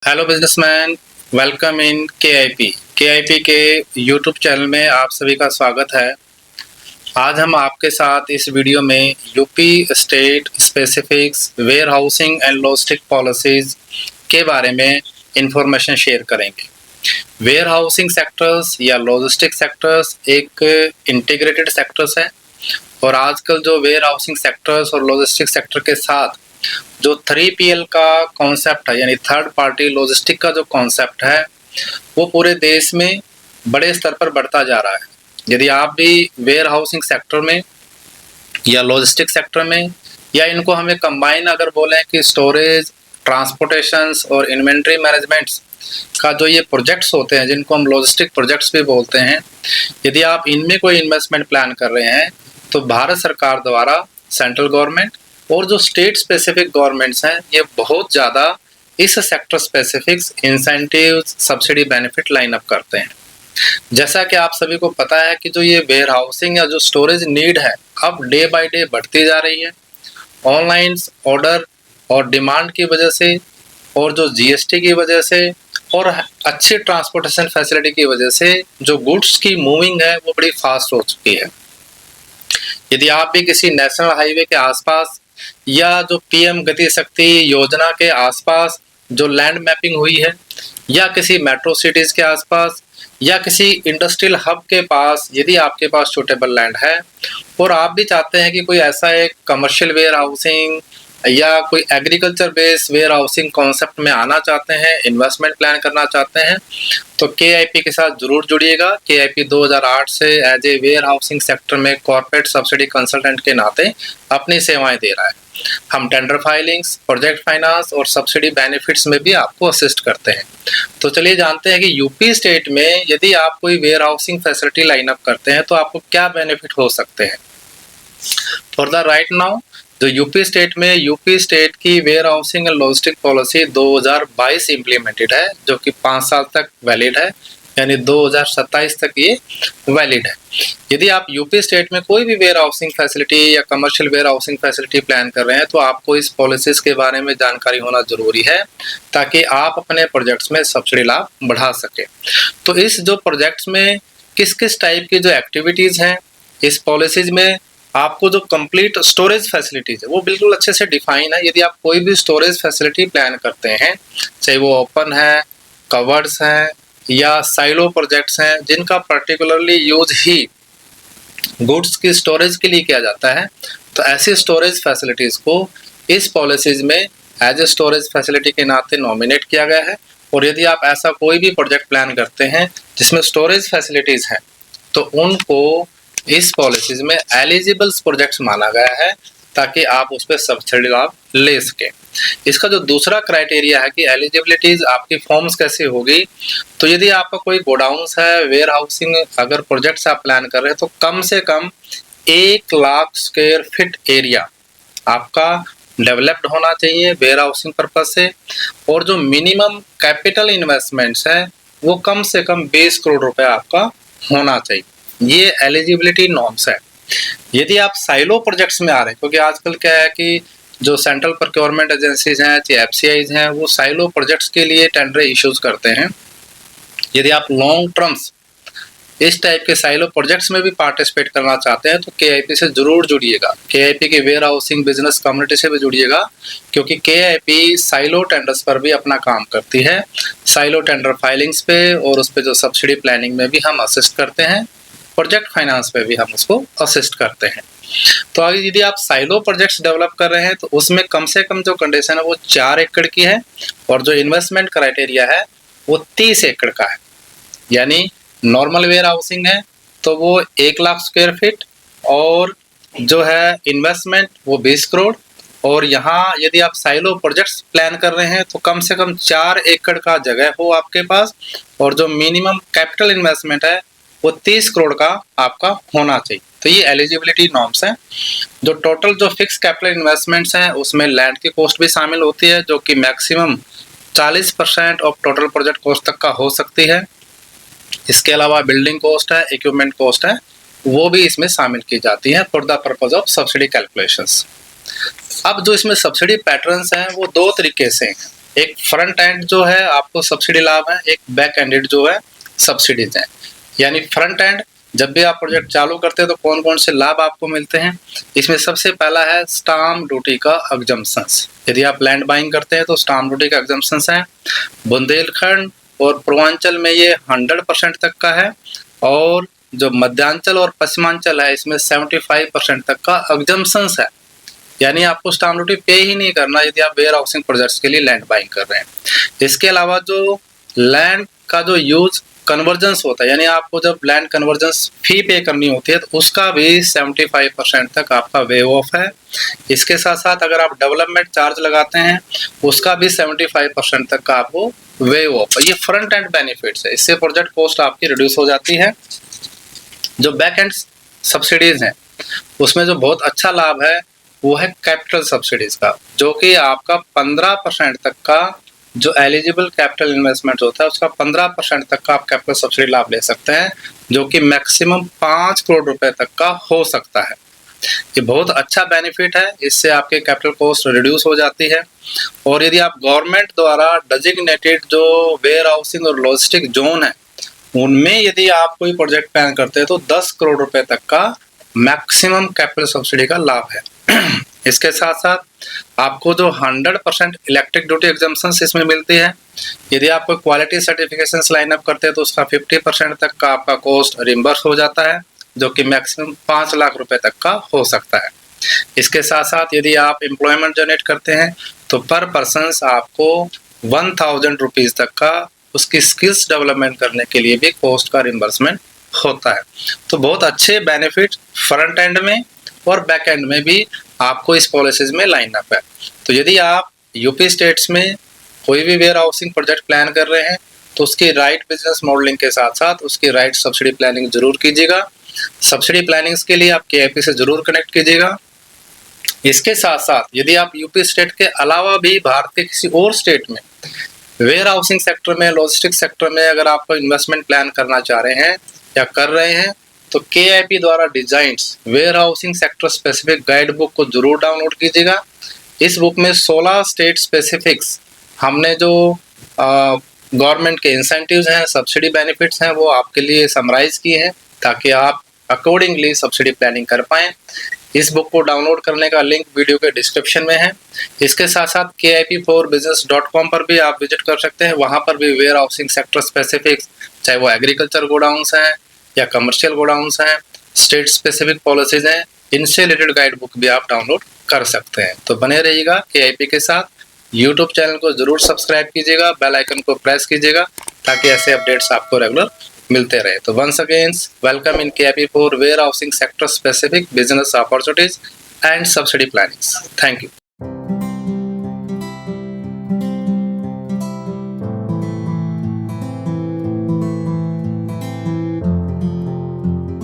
Hello businessman, welcome in के I P के YouTube channel में आप सभी का स्वागत है। आज हम आपके साथ इस वीडियो में UP state specifics warehousing and logistic policies के बारे में इंफॉर्मेशन शेयर करेंगे। वेयर हाउसिंग सेक्टर्स या लॉजिस्टिक सेक्टर्स एक इंटीग्रेटेड सेक्टर्स है और आजकल जो वेयर हाउसिंग सेक्टर्स और लॉजिस्टिक सेक्टर के साथ जो 3PL का कॉन्सेप्ट है यानी थर्ड पार्टी लॉजिस्टिक का जो कॉन्सेप्ट है वो पूरे देश में बड़े स्तर पर बढ़ता जा रहा है। यदि आप भी वेयर हाउसिंग सेक्टर में या लॉजिस्टिक सेक्टर में या इनको हमें कंबाइन अगर बोलें कि स्टोरेज, ट्रांसपोर्टेशंस और इन्वेंट्री मैनेजमेंट्स का जो ये प्रोजेक्ट्स होते हैं जिनको हम लॉजिस्टिक प्रोजेक्ट्स भी बोलते हैं, यदि आप इनमें कोई इन्वेस्टमेंट प्लान कर रहे हैं तो भारत सरकार द्वारा सेंट्रल गवर्नमेंट और जो स्टेट स्पेसिफिक गवर्नमेंट्स हैं ये बहुत ज़्यादा इस sector specifics incentives, subsidy, benefit line up करते हैं। जैसा कि आप सभी को पता है कि जो ये वेयर हाउसिंग या जो स्टोरेज नीड है अब डे बाय डे बढ़ती जा रही है। ऑनलाइन ऑर्डर और डिमांड की वजह से और जो जीएसटी की वजह से और अच्छी ट्रांसपोर्टेशन फैसिलिटी की वजह से जो गुड्स की मूविंग है वो बड़ी फास्ट हो चुकी है। यदि आप भी किसी नेशनल हाईवे के आसपास या जो पीएम गति शक्ति योजना के आसपास जो लैंड मैपिंग हुई है या किसी मेट्रो सिटीज के आसपास या किसी इंडस्ट्रियल हब के पास यदि आपके पास सूटेबल लैंड है और आप भी चाहते हैं कि कोई ऐसा एक कमर्शियल वेयर हाउसिंग या कोई agriculture based warehousing concept में आना चाहते हैं, इन्वेस्टमेंट प्लान करना चाहते हैं, तो केआईपी के साथ जरूर जुड़िएगा। केआईपी 2008 से as a warehousing sector में कॉर्पोरेट सब्सिडी कंसल्टेंट के नाते अपनी सेवाएं दे रहा है। हम टेंडर फाइलिंग्स, प्रोजेक्ट फाइनेंस और सब्सिडी बेनिफिट्स में भी आपको असिस्ट करते हैं। तो चलिए जानते हैं कि यूपी स्टेट में यदि आप कोई warehousing facility line up करते हैं तो आपको क्या बेनिफिट हो सकते हैं। फॉर द राइट नाउ जो यूपी स्टेट की warehousing and logistic policy 2022 implemented है जो कि 5 साल तक वैलिड है, यानी 2027 तक ये वैलिड है। यदि आप यूपी स्टेट में कोई भी वेयर हाउसिंग फैसिलिटी या commercial warehousing facility plan कर रहे हैं तो आपको इस पॉलिसीज के बारे में जानकारी होना जरूरी है ताकि आप अपने प्रोजेक्ट्स में सब्सिडी लाभ बढ़ा सके। तो इस जो प्रोजेक्ट्स में किस किस टाइप की जो एक्टिविटीज हैं इस पॉलिसीज में आपको जो कंप्लीट स्टोरेज फैसिलिटीज है वो बिल्कुल अच्छे से डिफाइन है। यदि आप कोई भी स्टोरेज फैसिलिटी प्लान करते हैं, चाहे वो ओपन है, कवर्ड्स हैं या साइलो प्रोजेक्ट्स हैं जिनका पर्टिकुलरली यूज ही गुड्स की स्टोरेज के लिए किया जाता है, तो ऐसी स्टोरेज फैसिलिटीज को इस पॉलिसीज में एज ए स्टोरेज फैसिलिटी के नाते नॉमिनेट किया गया है। और यदि आप ऐसा कोई भी प्रोजेक्ट प्लान करते हैं जिसमें स्टोरेज फैसिलिटीज हैं तो उनको इस पॉलिसीज में एलिजिबल प्रोजेक्ट्स माना गया है ताकि आप उस पर सब्सिडी लाभ ले सके। इसका जो दूसरा क्राइटेरिया है कि एलिजिबिलिटीज आपकी फॉर्म्स कैसे होगी, तो यदि आपका कोई गोडाउन्स है, वेयर हाउसिंग अगर प्रोजेक्ट्स आप प्लान कर रहे हैं तो कम से कम 1 लाख स्क्वायर फीट एरिया आपका डेवलप्ड होना चाहिए वेयर हाउसिंग पर्पज से, और जो मिनिमम कैपिटल इन्वेस्टमेंट्स है वो कम से कम 20 करोड़ रुपए आपका होना चाहिए। ये एलिजिबिलिटी नॉर्म्स है। यदि आप साइलो प्रोजेक्ट्स में आ रहे हैं, क्योंकि आजकल क्या है कि जो सेंट्रल प्रोक्योरमेंट एजेंसीज हैं, चाहे एफसीआईज हैं, वो साइलो प्रोजेक्ट्स के लिए टेंडर इश्यूज करते हैं। यदि आप लॉन्ग टर्म्स इस टाइप के साइलो प्रोजेक्ट्स में भी पार्टिसिपेट करना चाहते हैं तो केआईपी से जरूर जुड़िएगा। केआईपी के वेयर हाउसिंग बिजनेस कम्युनिटी से भी जुड़िएगा क्योंकि केआईपी साइलो टेंडर्स पर भी अपना काम करती है। साइलो टेंडर फाइलिंग्स पे और उस पर जो सब्सिडी प्लानिंग में भी हम असिस्ट करते हैं, प्रोजेक्ट फाइनेंस पे भी हम उसको असिस्ट करते हैं। तो अगर यदि आप साइलो प्रोजेक्ट्स डेवलप कर रहे हैं तो उसमें कम से कम जो कंडीशन है वो 4 एकड़ की है और जो इन्वेस्टमेंट क्राइटेरिया है वो 30 एकड़ का है। यानी नॉर्मल वेयर हाउसिंग है तो वो 1 लाख स्क्वायर फीट और जो है इन्वेस्टमेंट वो 20 करोड़, और यहाँ यदि आप साइलो प्रोजेक्ट्स प्लान कर रहे हैं तो कम से कम 4 एकड़ का जगह हो आपके पास और जो मिनिमम कैपिटल इन्वेस्टमेंट है वो 30 करोड़ का आपका होना चाहिए। तो ये एलिजिबिलिटी नॉर्म्स हैं। जो टोटल जो फिक्स कैपिटल इन्वेस्टमेंट्स हैं उसमें लैंड की कॉस्ट भी शामिल होती है जो कि maximum 40% of total project cost तक का हो सकती है। इसके अलावा बिल्डिंग कॉस्ट है, इक्विपमेंट कॉस्ट है, वो भी इसमें शामिल की जाती है for the purpose of subsidy calculations. अब जो इसमें सब्सिडी पैटर्न्स हैं वो 2 तरीके से हैं। एक फ्रंट एंड जो है आपको सब्सिडी लाभ है, एक बैक एंडेड जो है सब्सिडीज है। यानी फ्रंट एंड जब भी आप प्रोजेक्ट चालू करते हैं तो कौन कौन से लाभ आपको मिलते हैं, इसमें सबसे पहला है स्टाम्प ड्यूटी का एग्जम्पशंस। यदि आप लैंड बाइंग करते हैं तो स्टाम्प ड्यूटी का एग्जम्पशंस है। बुंदेलखंड और पूर्वांचल में ये 100% तक का है, और जो मध्यांचल और पश्चिमांचल है इसमें 75% तक का एग्जम्पशंस है। यानी आपको स्टाम्प ड्यूटी पे ही नहीं करना यदि आप वेयर हाउसिंग प्रोजेक्ट्स के लिए लैंड बाइंग कर रहे हैं। इसके अलावा जो लैंड का जो यूज कन्वर्जेंस होता है, यानी आपको जब लैंड कन्वर्जेंस फी पे करनी होती है तो उसका भी 75% तक आपका वेव ऑफ है। इसके साथ साथ अगर आप डेवलपमेंट चार्ज लगाते हैं उसका भी 75% तक का आपको वेव ऑफ है। ये फ्रंट एंड बेनिफिट्स है, इससे प्रोजेक्ट कॉस्ट आपकी रिड्यूस हो जाती है। जो बैक एंड सब्सिडीज हैं उसमें जो बहुत अच्छा लाभ है वो है कैपिटल सब्सिडीज का, जो कि आपका 15% तक का जो एलिजिबल कैपिटल इन्वेस्टमेंट होता है उसका 15% तक का आप कैपिटल सब्सिडी लाभ ले सकते हैं, जो कि मैक्सिमम 5 करोड़ रुपए तक का हो सकता है। ये बहुत अच्छा बेनिफिट है, इससे आपके कैपिटल कॉस्ट रिड्यूस हो जाती है। और यदि आप गवर्नमेंट द्वारा डेजिग्नेटेड जो वेयर हाउसिंग और लॉजिस्टिक जोन है उनमें यदि आप कोई प्रोजेक्ट प्लान करते हैं तो 10 करोड़ रुपए तक का मैक्सिमम कैपिटल सब्सिडी का लाभ है। इसके साथ साथ आपको जो 100% इलेक्ट्रिक ड्यूटी एग्जम्पशन इसमें मिलती है। यदि आप कोई क्वालिटी सर्टिफिकेशन लाइन अप करते हैं तो उसका 50% तक का आपका कॉस्ट रिम्बर्स हो जाता है, जो कि मैक्सिमम 5 लाख रुपए तक का हो सकता है। इसके साथ साथ यदि आप एम्प्लॉयमेंट जनरेट करते हैं तो पर पर्सन आपको 1000 रुपीज तक का उसकी स्किल्स डेवलपमेंट करने के लिए भी कॉस्ट का रिम्बर्समेंट होता है। तो बहुत अच्छे बेनिफिट फ्रंट एंड में और बैक एंड में भी आपको इस पॉलिसीज में लाइन अप है। तो यदि आप यूपी स्टेट्स में कोई भी वेयर हाउसिंग प्रोजेक्ट प्लान कर रहे हैं तो उसकी राइट बिजनेस मॉडलिंग के साथ साथ उसकी राइट सब्सिडी प्लानिंग जरूर कीजिएगा। सब्सिडी प्लानिंग्स के लिए आप केआईपी से जरूर कनेक्ट कीजिएगा। इसके साथ साथ यदि आप यूपी स्टेट के अलावा भी भारत के किसी और स्टेट में वेयर हाउसिंग सेक्टर में, लॉजिस्टिक सेक्टर में अगर आप इन्वेस्टमेंट प्लान करना चाह रहे हैं या कर रहे हैं तो केआईपी द्वारा designs warehousing sector specific guide book को जरूर डाउनलोड कीजिएगा। इस बुक में 16 स्टेट स्पेसिफिक्स हमने जो गवर्नमेंट के इंसेंटिव्स हैं, सब्सिडी बेनिफिट्स हैं, वो आपके लिए समराइज किए हैं ताकि आप अकॉर्डिंगली सब्सिडी प्लानिंग कर पाएं। इस बुक को डाउनलोड करने का लिंक वीडियो के डिस्क्रिप्शन में है। इसके साथ साथ KIP4business.com पर भी आप विजिट कर सकते हैं। वहाँ पर भी वेयर हाउसिंग सेक्टर स्पेसिफिक, चाहे वो एग्रीकल्चर गोडाउन्स हैं या कमर्शियल गोडाउन्स हैं, स्टेट स्पेसिफिक पॉलिसीज हैं, इनसे रिलेटेड गाइड बुक भी आप डाउनलोड कर सकते हैं। तो बने रहिएगा KIP के साथ। यूट्यूब चैनल को जरूर सब्सक्राइब कीजिएगा, बेल आइकन को प्रेस कीजिएगा ताकि ऐसे अपडेट्स आपको रेगुलर मिलते रहे। तो once again welcome in KIP for warehousing sector specific business opportunities and subsidy plannings. Thank you.